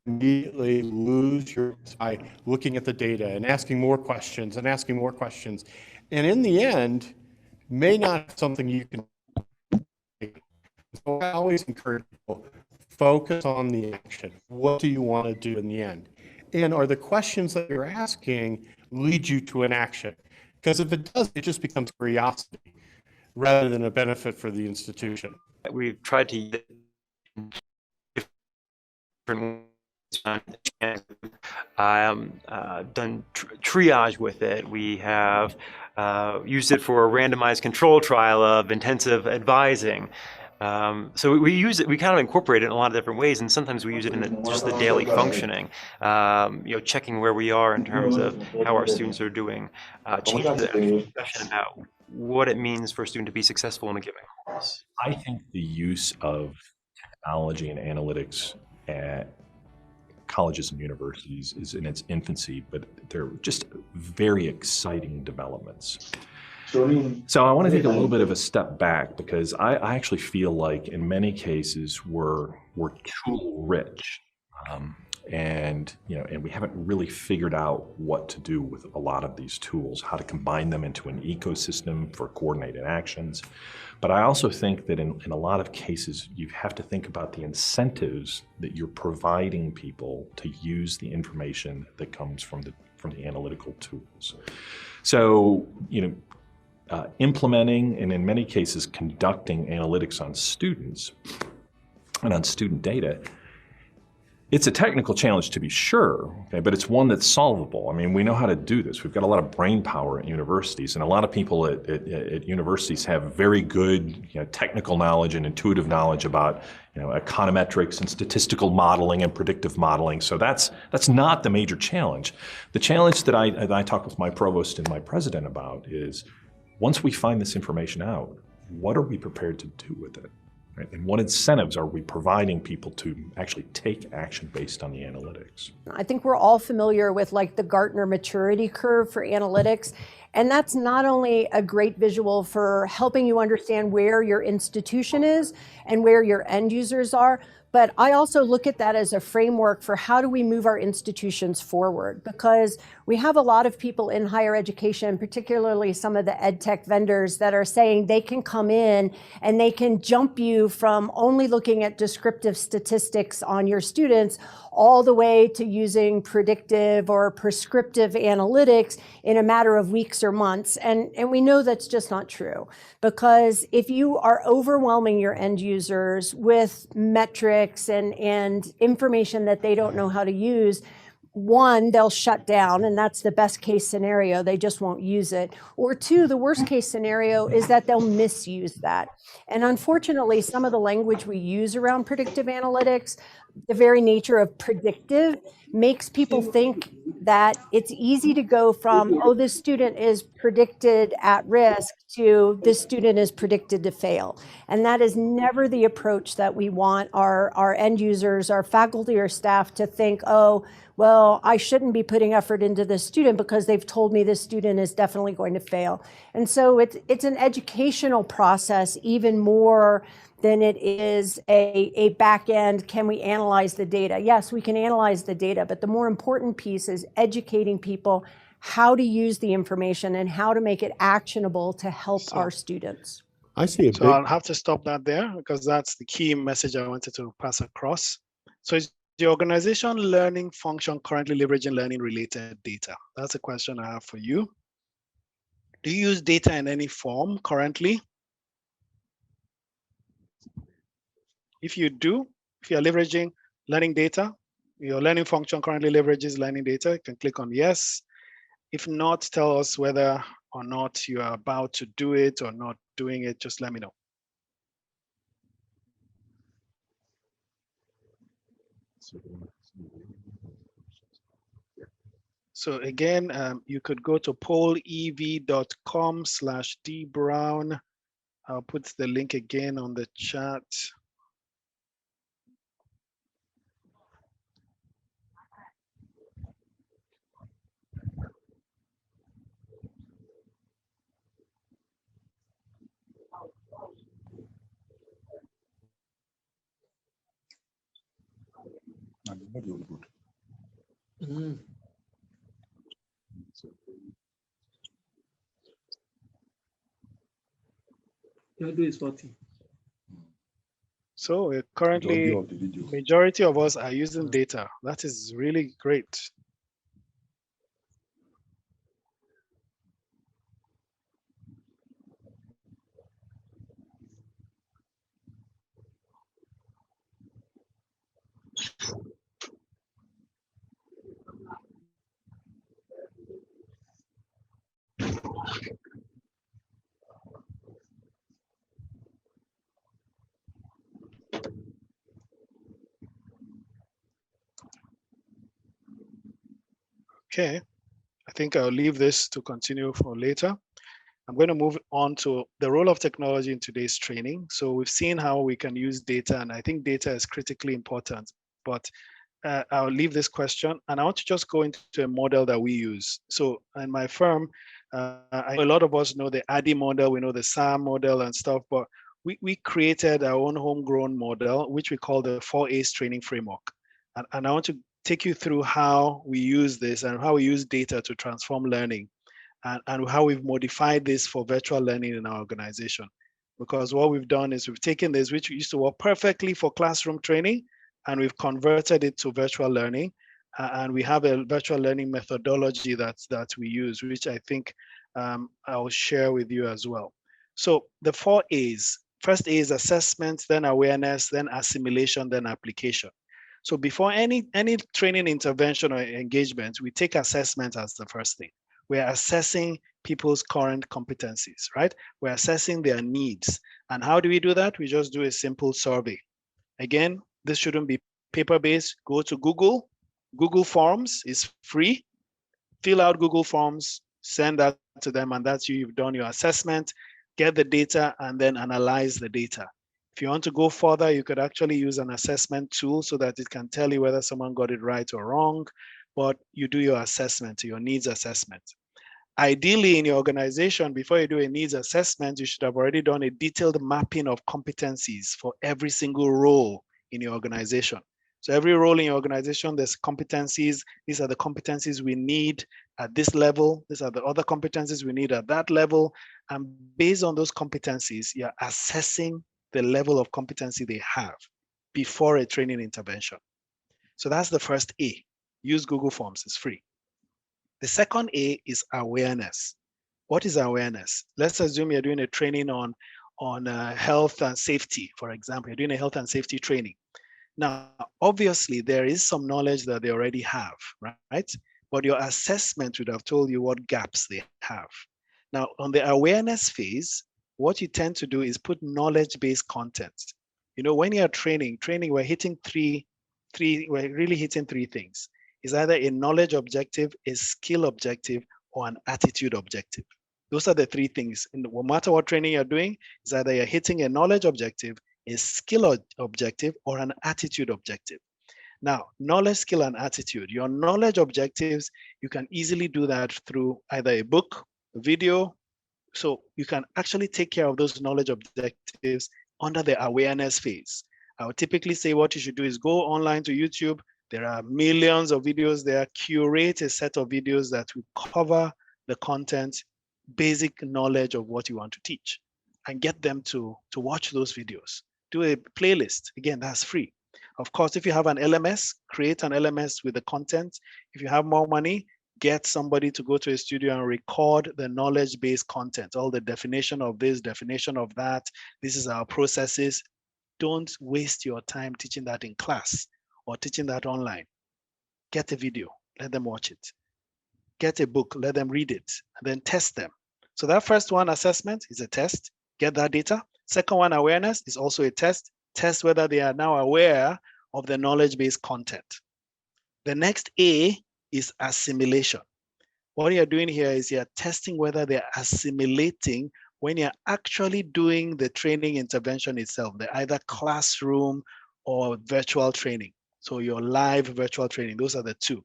Immediately lose your by looking at the data and asking more questions and asking more questions. And in the end, may not have something you can take. So I always encourage people, focus on the action. What do you want to do in the end? And are the questions that you're asking lead you to an action? Because if it does, it just becomes curiosity rather than a benefit for the institution. We've tried to use different done triage with it. We have used it for a randomized control trial of intensive advising. So we use it, we kind of incorporate it in a lot of different ways, and sometimes we use it in just the daily functioning, checking where we are in terms of how our students are doing, changing the discussion about what it means for a student to be successful in a given course. I think the use of technology and analytics at colleges and universities is in its infancy, but they're just very exciting developments. So I want to take a little bit of a step back, because I actually feel like in many cases we're tool rich, and we haven't really figured out what to do with a lot of these tools, how to combine them into an ecosystem for coordinated actions. But I also think that in a lot of cases you have to think about the incentives that you're providing people to use the information that comes from the analytical tools. So implementing and in many cases conducting analytics on students and on student data It's a technical challenge to be sure, okay, but it's one that's solvable. I mean, we know how to do this. We've got a lot of brain power at universities, and a lot of people at universities have very good, technical knowledge and intuitive knowledge about, econometrics and statistical modeling and predictive modeling. So that's not the major challenge. The challenge that I talk with my provost and my president about is, once we find this information out, what are we prepared to do with it? Right? And what incentives are we providing people to actually take action based on the analytics? I think we're all familiar with like the Gartner maturity curve for analytics. And that's not only a great visual for helping you understand where your institution is and where your end users are, but I also look at that as a framework for how do we move our institutions forward, because we have a lot of people in higher education, particularly some of the ed tech vendors, that are saying they can come in and they can jump you from only looking at descriptive statistics on your students all the way to using predictive or prescriptive analytics in a matter of weeks or months. And we know that's just not true, because if you are overwhelming your end users with metrics and information that they don't know how to use, one, they'll shut down, and that's the best case scenario. They just won't use it. Or two, the worst case scenario is that they'll misuse that. And unfortunately, some of the language we use around predictive analytics, the very nature of predictive, makes people think that it's easy to go from, oh, this student is predicted at risk, to this student is predicted to fail. And that is never the approach that we want our end users, our faculty or staff to think, oh, well, I shouldn't be putting effort into this student because they've told me this student is definitely going to fail. And so it's an educational process even more than it is a back end, can we analyze the data? Yes, we can analyze the data, but the more important piece is educating people how to use the information and how to make it actionable to help our students. I see So I'll have to stop that there, because that's the key message I wanted to pass across. So is the organization learning function currently leveraging learning related data? That's a question I have for you. Do you use data in any form currently? If you do, if you're leveraging learning data, your learning function currently leverages learning data, you can click on yes. If not, tell us whether or not you are about to do it or not doing it, just let me know. So again, you could go to pollev.com/dbrown. I'll put the link again on the chat. So currently, majority of us are using data. That is really great. Okay, I think I'll leave this to continue for later. I'm going to move on to the role of technology in today's training. So we've seen how we can use data, and I think data is critically important, but I'll leave this question, and I want to just go into a model that we use. So in my firm, I know a lot of us know the ADDIE model, we know the SAM model and stuff, but we created our own homegrown model, which we call the 4A's training framework. And I want to take you through how we use this and how we use data to transform learning, and how we've modified this for virtual learning in our organization. Because what we've done is we've taken this, which used to work perfectly for classroom training, and we've converted it to virtual learning. And we have a virtual learning methodology that we use, which I think I'll share with you as well. So the 4 A's. First A is assessment, then awareness, then assimilation, then application. So before any training intervention or engagement, we take assessment as the first thing. We're assessing people's current competencies, right? We're assessing their needs. And how do we do that? We just do a simple survey. Again, this shouldn't be paper-based. Go to Google. Google Forms is free. Fill out Google Forms, send that to them, and that's you've done your assessment, get the data, and then analyze the data. If you want to go further, you could actually use an assessment tool so that it can tell you whether someone got it right or wrong, but you do your assessment, your needs assessment. Ideally, in your organization, before you do a needs assessment, you should have already done a detailed mapping of competencies for every single role in your organization. So every role in your organization, there's competencies. These are the competencies we need at this level. These are the other competencies we need at that level. And based on those competencies, you're assessing the level of competency they have before a training intervention. So that's the first A. Use Google Forms, it's free. The second A is awareness. What is awareness? Let's assume you're doing a training on health and safety, for example. You're doing a health and safety training. Now, obviously, there is some knowledge that they already have, right? But your assessment would have told you what gaps they have. Now, on the awareness phase, what you tend to do is put knowledge-based content. You know, when you're training, we're hitting we're really hitting three things. It's either a knowledge objective, a skill objective, or an attitude objective. Those are the three things. No matter what training you're doing, it's either you're hitting a knowledge objective, a skill objective, or an attitude objective. Now, knowledge, skill, and attitude. Your knowledge objectives, you can easily do that through either a book, a video. So you can actually take care of those knowledge objectives under the awareness phase. I would typically say what you should do is go online to YouTube. There are millions of videos there. Curate a set of videos that will cover the content, basic knowledge of what you want to teach, and get them to watch those videos. Do a playlist. Again, that's free. Of course, if you have an LMS, create an LMS with the content. If you have more money, get somebody to go to a studio and record the knowledge-based content, all the definition of this, definition of that. This is our processes. Don't waste your time teaching that in class or teaching that online. Get a video, let them watch it. Get a book, let them read it, and then test them. So that first one, assessment, is a test. Get that data. Second one, awareness, is also a test. Test whether they are now aware of the knowledge-based content. The next A is assimilation. What you're doing here is you're testing whether they're assimilating when you're actually doing the training intervention itself, the either classroom or virtual training. So your live virtual training, those are the two,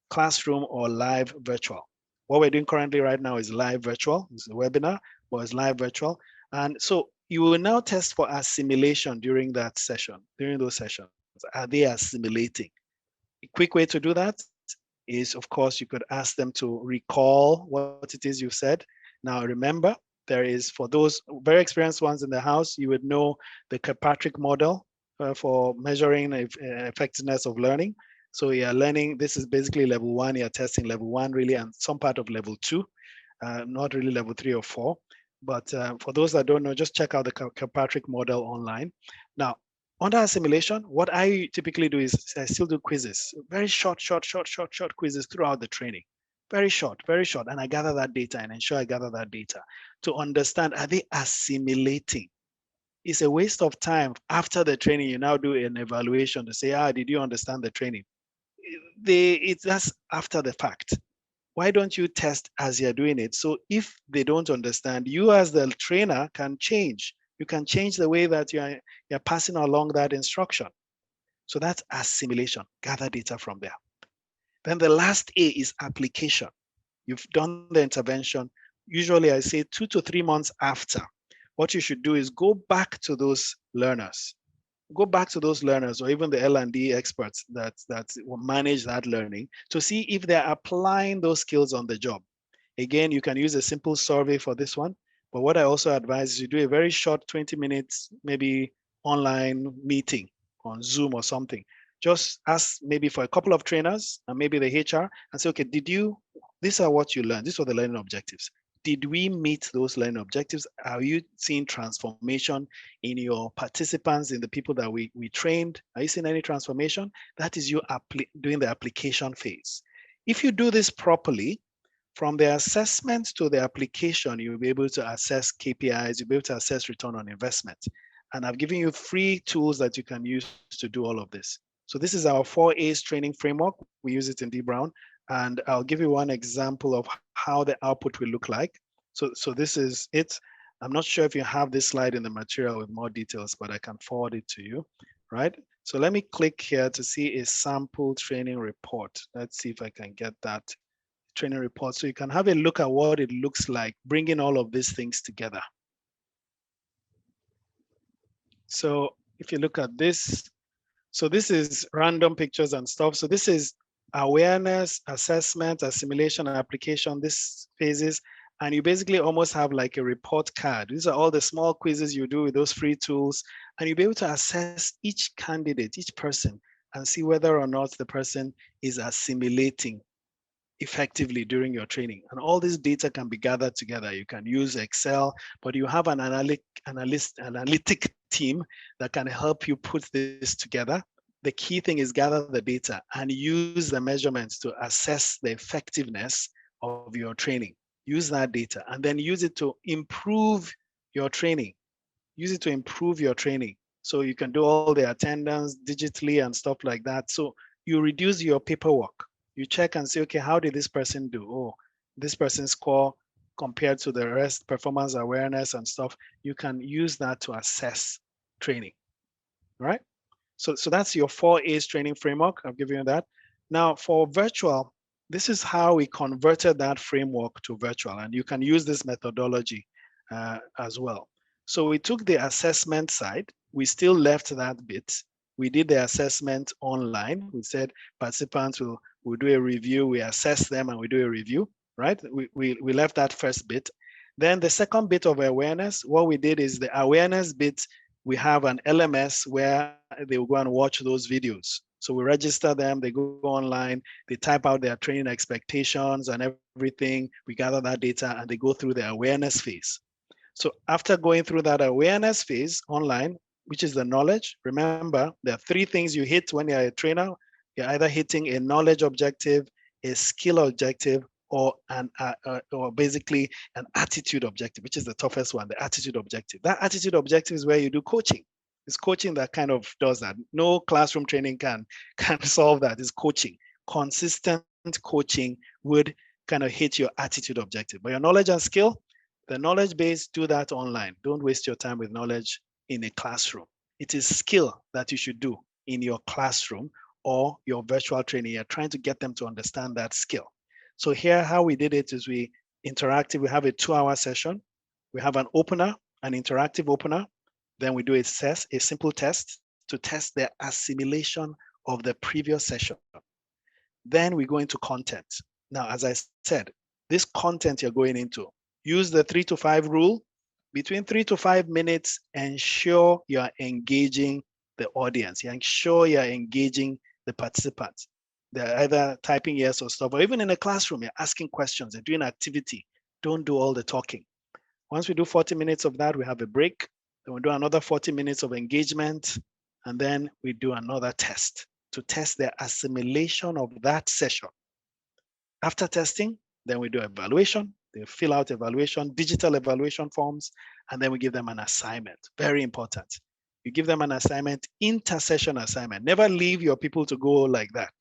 classroom or live virtual. What we're doing currently right now is live virtual. It's a webinar, but it's live virtual. And so you will now test for assimilation during that session, during those sessions. Are they assimilating? A quick way to do that is, of course, you could ask them to recall what it is you've said. Now, remember, there is, for those very experienced ones in the house, you would know the Kirkpatrick model for measuring effectiveness of learning. So you're learning, this is basically level 1, you're testing level 1 really, and some part of level 2, not really level 3 or 4. But for those that don't know, just check out the Kirkpatrick model online. Now, under assimilation, what I typically do is I still do quizzes, very short quizzes throughout the training. Very short, and I gather that data and ensure I gather that data to understand, are they assimilating? It's a waste of time after the training, you now do an evaluation to say, did you understand the training? That's after the fact. Why don't you test as you're doing it? So if they don't understand, you as the trainer can change. You can change the way that you're passing along that instruction. So that's assimilation, gather data from there. Then the last A is application. You've done the intervention. Usually I say 2 to 3 months after. What you should do is go back to those learners. Go back to those learners or even the L&D experts that will manage that learning to see if they're applying those skills on the job. Again, you can use a simple survey for this one. But what I also advise is you do a very short 20 minutes, maybe online meeting on Zoom or something. Just ask maybe for a couple of trainers and maybe the HR and say, okay, these are what you learned. These are the learning objectives. did we meet those learning objectives? Are you seeing transformation in your participants, in the people that we trained? Are you seeing any transformation? That is you doing the application phase. If you do this properly, from the assessment to the application, you'll be able to assess KPIs, you'll be able to assess return on investment. And I've given you free tools that you can use to do all of this. So this is our 4A's training framework. We use it in D Brown. And I'll give you one example of how the output will look like. So this is it. I'm not sure if you have this slide in the material with more details, but I can forward it to you, right? So let me click here to see a sample training report. Let's see if I can get that training report. So you can have a look at what it looks like, bringing all of these things together. So if you look at this, so this is random pictures and stuff. So this is awareness, assessment, assimilation, and application, these phases. And you basically almost have like a report card. These are all the small quizzes you do with those free tools. And you'll be able to assess each candidate, each person, and see whether or not the person is assimilating effectively during your training. And all this data can be gathered together. You can use Excel, but you have an analytic team that can help you put this together. The key thing is gather the data and use the measurements to assess the effectiveness of your training. Use that data and then use it to improve your training. Use it to improve your training. So you can do all the attendance digitally and stuff like that. So you reduce your paperwork. You check and say, okay, how did this person do? Oh, this person's score compared to the rest, performance awareness and stuff. You can use that to assess training, right? So that's your 4A's training framework. I've given you that. Now for virtual, this is how we converted that framework to virtual, and you can use this methodology as well. So we took the assessment side. We still left that bit. We did the assessment online. We said participants will do a review, we assess them and we do a review, right? We left that first bit. Then the second bit of awareness, what we did is the awareness bit, we have an LMS where they will go and watch those videos. So we register them, they go online, they type out their training expectations and everything. We gather that data and they go through the awareness phase. So after going through that awareness phase online, which is the knowledge, remember, there are three things you hit when you're a trainer. You're either hitting a knowledge objective, a skill objective, or basically an attitude objective, which is the toughest one, the attitude objective. That attitude objective is where you do coaching. It's coaching that kind of does that. No classroom training can solve that. It's coaching. Consistent coaching would kind of hit your attitude objective. But your knowledge and skill, the knowledge base, do that online. Don't waste your time with knowledge in a classroom. It is skill that you should do in your classroom or your virtual training. You're trying to get them to understand that skill. So here, how we did it is we have a 2-hour session. We have an opener, an interactive opener. Then we do a simple test to test the assimilation of the previous session. Then we go into content. Now, as I said, this content you're going into, use the 3 to 5 rule. Between 3 to 5 minutes, ensure you're engaging the audience. You ensure you're engaging the participants. They're either typing yes or stuff, or even in a classroom, you're asking questions, they're doing activity. Don't do all the talking. Once we do 40 minutes of that, we have a break. Then we do another 40 minutes of engagement. And then we do another test to test the assimilation of that session. After testing, then we do evaluation. They fill out evaluation, digital evaluation forms, and then we give them an assignment. Very important. You give them an assignment, inter-session assignment. Never leave your people to go like that.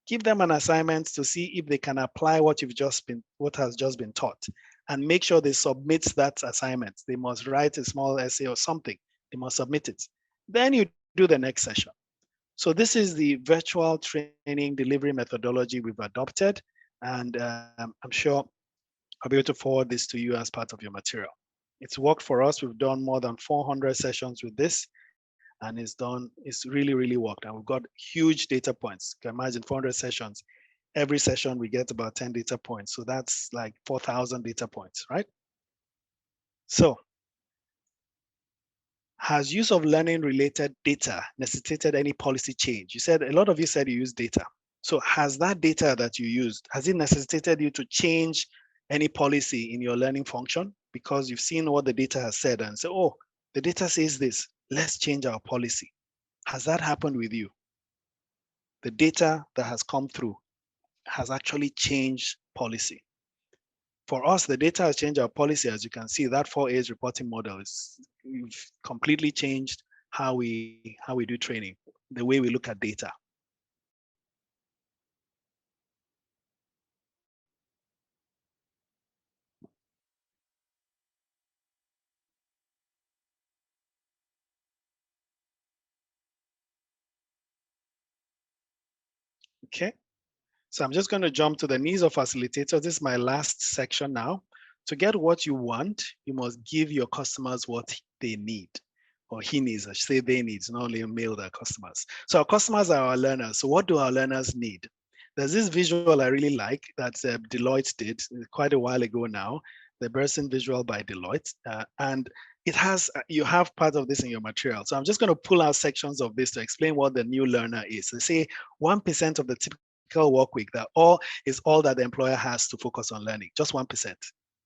Give them an assignment to see if they can apply what has just been taught, and make sure they submit that assignment. They must write a small essay or something. They must submit it. Then you do the next session. So this is the virtual training delivery methodology we've adopted, and I'm sure I'll be able to forward this to you as part of your material. It's worked for us. We've done more than 400 sessions with this, and it's really, really worked. And we've got huge data points. You can imagine 400 sessions. Every session we get about 10 data points. So that's like 4,000 data points, right? So has use of learning related data necessitated any policy change? A lot of you said you use data. So has that data that you used, has it necessitated you to change any policy in your learning function because you've seen what the data has said and say, oh, the data says this, let's change our policy. Has that happened with you? The data that has come through has actually changed policy. For us, the data has changed our policy. As you can see, that 4A's reporting model is completely changed how we do training, the way we look at data. Okay, so I'm just going to jump to the needs of facilitators. This is my last section now. To get what you want, you must give your customers what they need, or he needs, I should say they need, not only mail their customers. So our customers are our learners. So what do our learners need? There's this visual I really like that Deloitte did quite a while ago now, the Bersin visual by Deloitte. And it has, you have part of this in your material. So I'm just going to pull out sections of this to explain what the new learner is. They say 1% of the typical work week, that is all that the employer has to focus on learning, just 1%.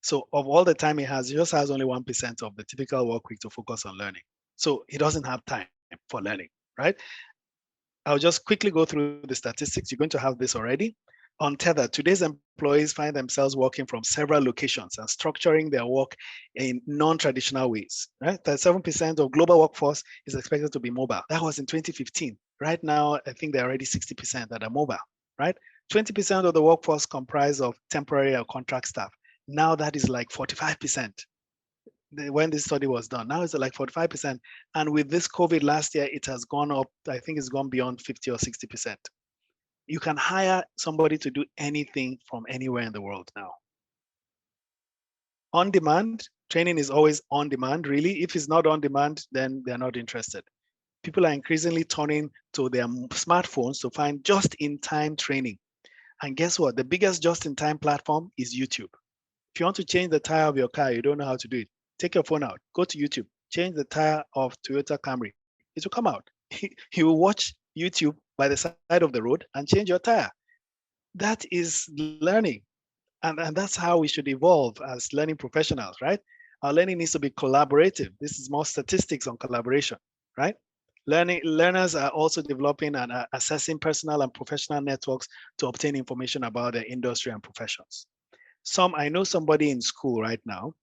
So of all the time he just has only 1% of the typical work week to focus on learning. So he doesn't have time for learning, right? I'll just quickly go through the statistics. You're going to have this already. On Tether, today's employees find themselves working from several locations and structuring their work in non-traditional ways, right? 37% of global workforce is expected to be mobile. That was in 2015. Right now, I think they're already 60% that are mobile, right? 20% of the workforce comprised of temporary or contract staff. Now that is like 45%. When this study was done, now it's like 45%. And with this COVID last year, it has gone up. I think it's gone beyond 50 or 60%. You can hire somebody to do anything from anywhere in the world now. On demand, training is always on demand, really. If it's not on demand, then they're not interested. People are increasingly turning to their smartphones to find just-in-time training. And guess what? The biggest just-in-time platform is YouTube. If you want to change the tire of your car, you don't know how to do it. Take your phone out, go to YouTube, change the tire of Toyota Camry. It will come out. You will watch YouTube by the side of the road and change your tire. That is learning. And that's how we should evolve as learning professionals, right? Our learning needs to be collaborative. This is more statistics on collaboration, right? Learners are also developing and assessing personal and professional networks to obtain information about their industry and professions. I know somebody in school right now.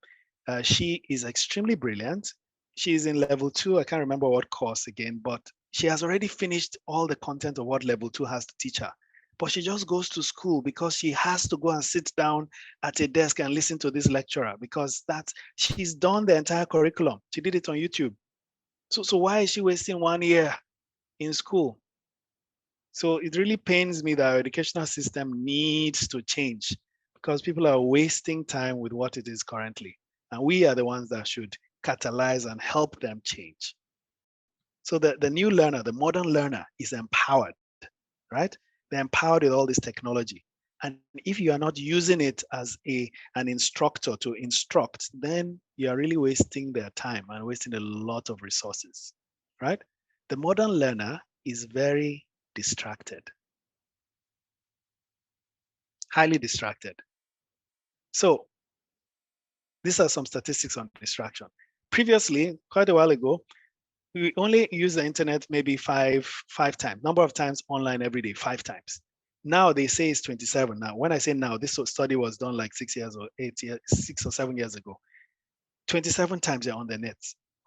She is extremely brilliant. She's in level 2. I can't remember what course again, but she has already finished all the content of what level 2 has to teach her. But she just goes to school because she has to go and sit down at a desk and listen to this lecturer because she's done the entire curriculum. She did it on YouTube. So why is she wasting 1 year in school? So it really pains me that our educational system needs to change because people are wasting time with what it is currently. And we are the ones that should catalyze and help them change. So the new learner, the modern learner is empowered, right? They're empowered with all this technology. And if you are not using it as an instructor to instruct, then you are really wasting their time and wasting a lot of resources, right? The modern learner is very distracted, highly distracted. So these are some statistics on distraction. Previously, quite a while ago, we only use the internet maybe five times, number of times online every day, 5 times. Now they say it's 27. Now, when I say now, this study was done like 6 or 7 years ago. 27 times you're on the net.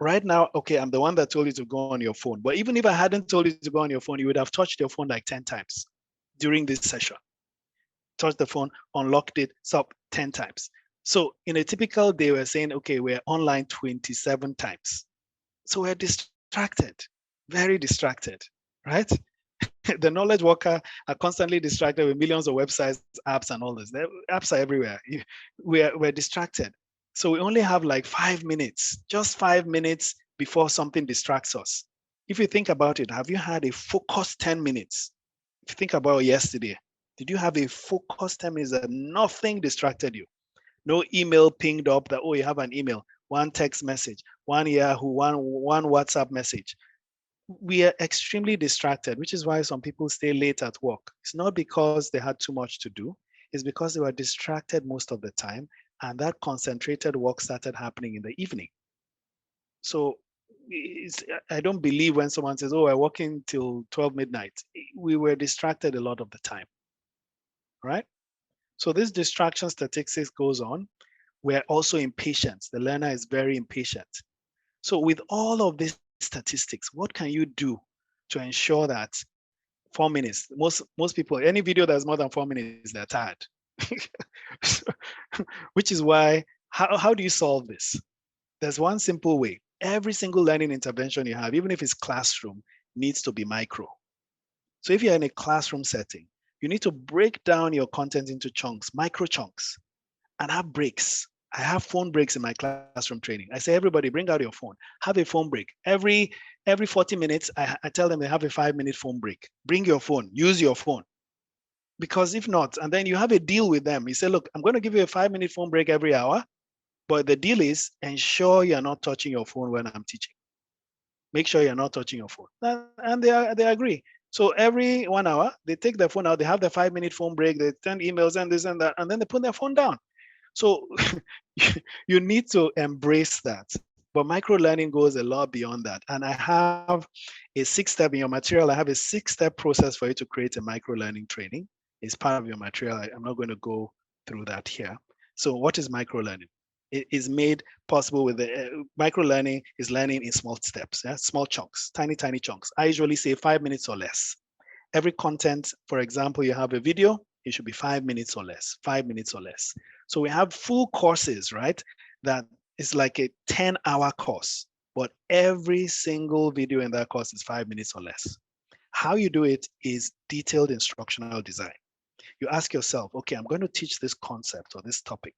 Right now, okay, I'm the one that told you to go on your phone. But even if I hadn't told you to go on your phone, you would have touched your phone like 10 times during this session. Touched the phone, unlocked it, stop 10 times. So in a typical day, we're saying, okay, we're online 27 times. So we're distracted, very distracted, right? The knowledge worker are constantly distracted with millions of websites, apps, and all this. The apps are everywhere. We're distracted. So we only have like 5 minutes, just 5 minutes before something distracts us. If you think about it, have you had a focused 10 minutes? If you think about yesterday, did you have a focused 10 minutes that nothing distracted you? No email pinged up that, oh, you have an email, one text message, one Yahoo, one WhatsApp message. We are extremely distracted, which is why some people stay late at work. It's not because they had too much to do. is because they were distracted most of the time, and that concentrated work started happening in the evening. So I don't believe when someone says, oh, we're working till 12 midnight. We were distracted a lot of the time, right? So this distraction statistics goes on. We're also impatient. The learner is very impatient. So with all of these statistics, what can you do to ensure that 4 minutes, most people, any video that's more than 4 minutes, they're tired. Which is why, how do you solve this? There's one simple way. Every single learning intervention you have, even if it's classroom, needs to be micro. So if you're in a classroom setting, you need to break down your content into chunks, micro chunks, and have breaks. I have phone breaks in my classroom training. I say, everybody bring out your phone, have a phone break. Every 40 minutes, I tell them they have a 5-minute phone break. Bring your phone, use your phone. Because if not, and then you have a deal with them. You say, look, I'm going to give you a 5-minute phone break every hour, but the deal is ensure you're not touching your phone when I'm teaching. Make sure you're not touching your phone. And they agree. So every 1 hour, they take their phone out, they have the 5-minute phone break, they send emails and this and that, and then they put their phone down. So you need to embrace that. But micro learning goes a lot beyond that. And I have a 6-step in your material. I have a 6-step process for you to create a micro learning training. It's part of your material. I'm not going to go through that here. So what is micro learning? It is made possible with the micro learning is learning in small steps, yeah? Small chunks, tiny chunks. I usually say 5 minutes or less. Every content, for example, you have a video, it should be 5 minutes or less, 5 minutes or less. So we have full courses, right? That is like a 10-hour course, but every single video in that course is 5 minutes or less. How you do it is detailed instructional design. You ask yourself, okay, I'm going to teach this concept or this topic.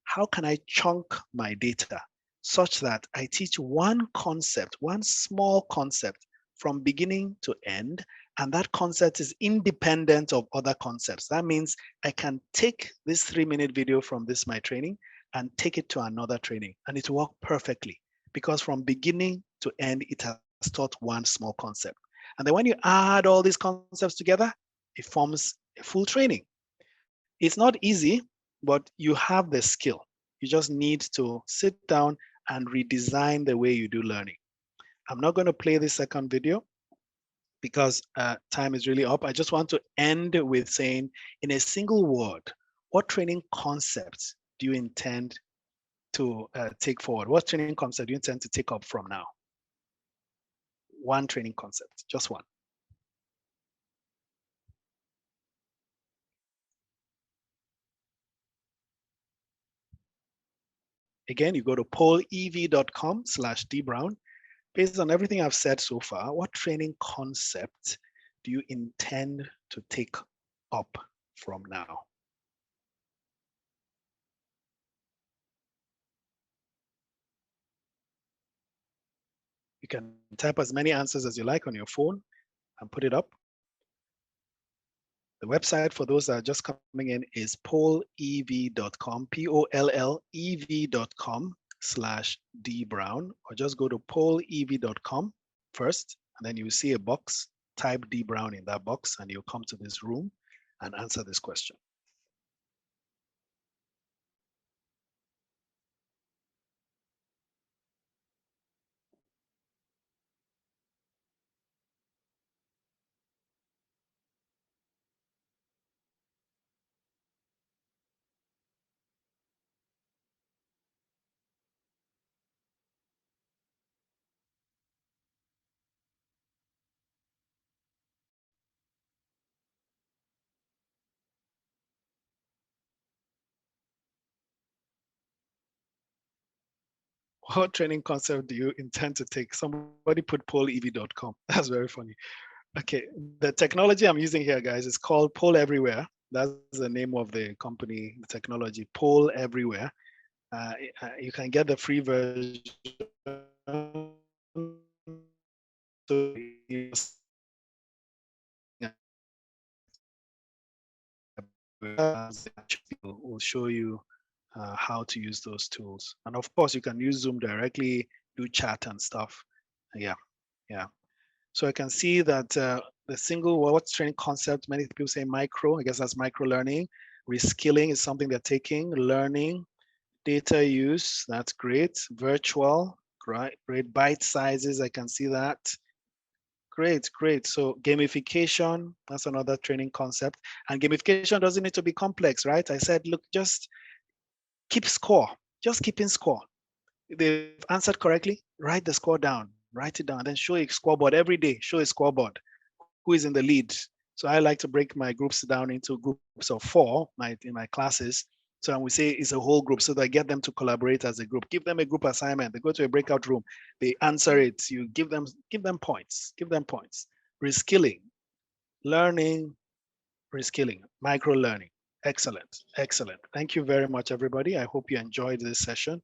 How can I chunk my data such that I teach one concept, one small concept from beginning to end, and that concept is independent of other concepts. That means I can take this 3-minute video from my training and take it to another training, and it will work perfectly because from beginning to end, it has taught one small concept. And then when you add all these concepts together, it forms a full training. It's not easy, but you have the skill. You just need to sit down and redesign the way you do learning. I'm not going to play the second video because time is really up. I just want to end with saying, in a single word, what training concepts do you intend to take forward? What training concept do you intend to take up from now? One training concept, just one. Again, you go to polev.com/dbrown. Based on everything I've said so far, what training concept do you intend to take up from now? You can type as many answers as you like on your phone and put it up. The website for those that are just coming in is polev.com, polev.com/dbrown, or just go to polev.com first, and then you see a box, type dbrown in that box, and you'll come to this room and answer this question. What training concept do you intend to take? Somebody put polev.com. That's very funny. Okay, the technology I'm using here, guys, is called Poll Everywhere. That's the name of the company, the technology, Poll Everywhere. You can get the free version. So will show you how to use those tools. And of course, you can use Zoom directly, do chat and stuff. Yeah. So I can see that the single what's training concept, many people say micro, I guess that's micro learning. Reskilling is something they're taking. Learning, data use, that's great. Virtual, great. Bite sizes, I can see that. Great, great. So gamification, that's another training concept. And gamification doesn't need to be complex, right? I said, look, just keep score, just keeping score. If they've answered correctly, write the score down, write it down, then show a scoreboard every day, show a scoreboard. Who is in the lead? So I like to break my groups down into groups of 4 in my classes. So we say it's a whole group so that I get them to collaborate as a group. Give them a group assignment. They go to a breakout room. They answer it. You give them points. Give them points. Reskilling, learning, reskilling, micro learning. Excellent, excellent. Thank you very much, everybody. I hope you enjoyed this session.